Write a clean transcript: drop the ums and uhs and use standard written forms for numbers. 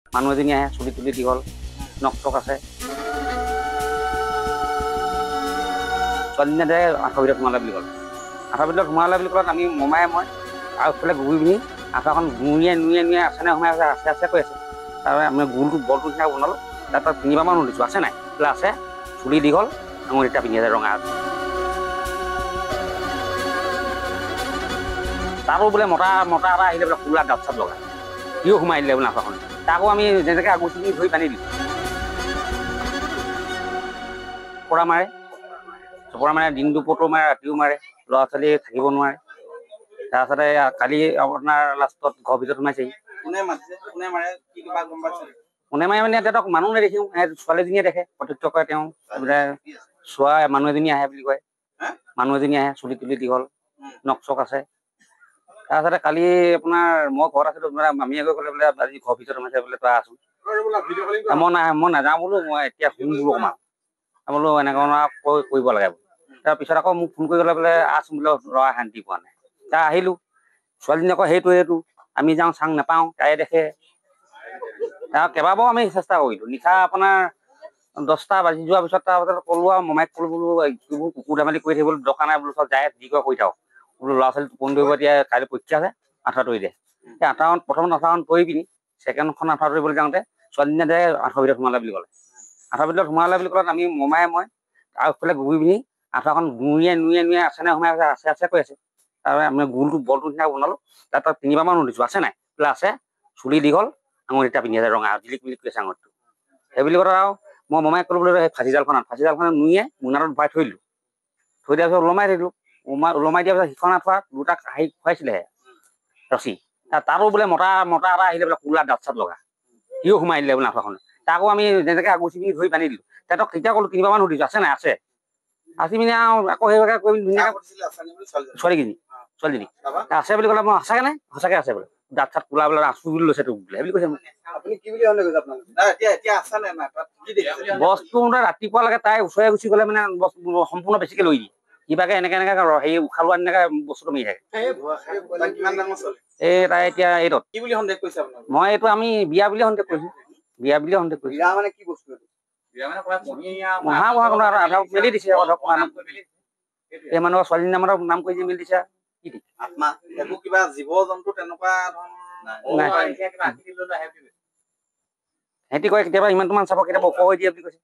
মানুহ এজনী আহে, চুলি তুলি দীঘল, নখ চক আছে। ছোৱালীজনীয়ে দে আঁঠুৰ ভিতৰত সোমালে বুলি ক'লে। আঁঠুৰ ভিতৰত সোমালে বুলি ক'লে আমি মমাই মই আৰু এইফালে ঘূৰি পিনি আঁঠুৱাখন নুয়ে আছেনে সোমাই আছে আছে কৈ আছে। তাৰপৰা আমি গোলটো বলটো নিচিনা বনালোঁ। তাত 3বাৰমান সুধিছোঁ আছে নাই, বোলে আছে। চুলি দীঘল, আঙুলি এটা পিন্ধি আছে ৰঙা। তাৰো বোলে মতা এটা আহিলে বোলে কোলা দাঁত চাত লগা, সিও সোমাই দিলে বোলে আঁঠুৱাখন। তাকো আমি যেনেকৈ আগুচি ধৰি বান্ধি দিলোঁ। চপৰা মাৰে, দিন দুপৰতো মাৰে, ৰাতিও মাৰে, ল'ৰা ছোৱালী থাকিব নোৱাৰে। তাৰপিছতে কালি আপোনাৰ লাষ্টত ঘৰৰ ভিতৰত সোমাইছেহি। কোনে মাৰে মানে এতিয়া মানুহ নেদেখিও, ছোৱালীজনীয়ে দেখে, প্ৰত্যক্ষ কৰে। তেওঁ বোলে চোৱা মানুহ এজনী আহে বুলি কয়। মানুহ এজনী আহে, চুলি তুলি দীঘল, নখ চক আছে। তাৰপিছতে কালি আপোনাৰ মই ঘৰত আছিলোঁ, মামীয়ে গৈ ক'লে বোলে আজি ঘৰৰ ভিতৰত সোমাইছে বোলে, তই আছোন। মই নাযাওঁ বোলো, মই এতিয়া শুম বোলো অকণমান। বোলো এনেকুৱা কৰিব লাগে। তাৰপিছত আকৌ মোক ফোন কৰি ক'লে বোলে আছোন বোলে, ল'ৰা শান্তি পোৱা নাই। তাৰ আহিলোঁ, ছোৱালীজনী আকৌ সেইটোৱেইটো, আমি যাওঁ চাং নাপাওঁ, তাই দেখে। কেইবাবাৰো আমি চেষ্টা কৰিলোঁ। নিশা আপোনাৰ 10টা বাজি যোৱাৰ পিছত তাৰপিছত ক'লো আৰু মমাইক ক'লো বোলো এইবোৰ কুকুৰ ধেমালি কৰি থাকিবলৈ দৰকাৰ নাই বোলো, চব যায় যি কৰে কৰি থাকক বোলো। ল'ৰা ছোৱালী টোপনি ধৰিব, এতিয়া কাইলৈ পৰীক্ষা আছে, আঁঠুৱা তৰি দে। সেই প্ৰথম আঁঠুৱাখন তৰি পিনি ছেকেণ্ডখন আঁঠুৱা তৰিবলৈ যাওঁতে ছোৱালীজনীয়ে দে আঁঠুৰ ভিতৰত সোমালে বুলি ক'লে। আঁঠুৰ ভিতৰত সোমালে বুলি ক'লে আমি মমাই মই আৰু এইফালে ঘূৰি পিনি আঁঠুৱাখন নুয়ে আছেনে সোমাই আছে আছে কৈ আছে। তাৰপৰা আমি গোলটো বলটো নিচিনা বনালোঁ। তাত 3বাৰমান সুধিছোঁ আছে নাই, বোলে আছে। চুলি দীঘল, আঙুলি এটা পিন্ধি আছে ৰঙা, জিলিক মিলিক কৰি আছে আঙুলিটো। সেইবুলি কথা আৰু মই মমাইক ক'লো বোলে সেই ফাঁচি জালখন নুয়ে মোনাটোত ভৰাই থৈ দিলোঁ। থৈ দিয়াৰ পিছত ওলমাই দিলোঁ। ওলমাই দিয়াৰ পিছত সিখন আঁঠুৱা দুটা খুৱাইছিলেহে ৰছী। তাৰো বোলে মতা এটা আহিলে বোলে কোলা দাঁত চাত লগা, সিও সোমাই দিলে বোলে আঁঠুৱাখন। তাকো আমি যেনেকৈ আগুচি ধৰি বান্ধি দিলোঁ। তাতক কেতিয়া ক'লো 3বাৰমান সুধিছোঁ আছে নাই, আছে। আছি পিনে আৰু আকৌ সেইভাগে কৰি ধুনীয়াকৈ ছোৱালীজনী আছে বুলি ক'লে, মই সঁচাকৈ নাই, সঁচাকৈ আছে বোলে। দাঁত চাত কোলা বোলে, আছো বুলি লৈছে তোক বোলে, সেইবুলি কৈছে মোক। বস্তু ৰাতিপুৱা লাগে তাই ওচৰে গুচি গ'লে মানে সম্পূৰ্ণ বেছিকৈ লৈ দিয়ে। কিবাকে এনেকে হেৰি উশাহ লোৱা নিচিনাকৈ বস্তুটো মাৰি থাকে। এই তাই এতিয়া 8ত। মই এইটো আমি বিয়া বুলিয়ে সন্দেহ কৰিছোঁ। বিয়া বুলিয়ে সন্দেহ কৰিছোঁ। মেলি দিছে এই মানুহৰ ছোৱালীজনী নাম কৰি মেলি দিছে। কিবা জীৱ জন্তু তেনেকুৱা সিহঁতি কয় কেতিয়াবা ইমানটো মান চাব, কেতিয়াবা ওখ হৈ দিয়ে বুলি কৈছে।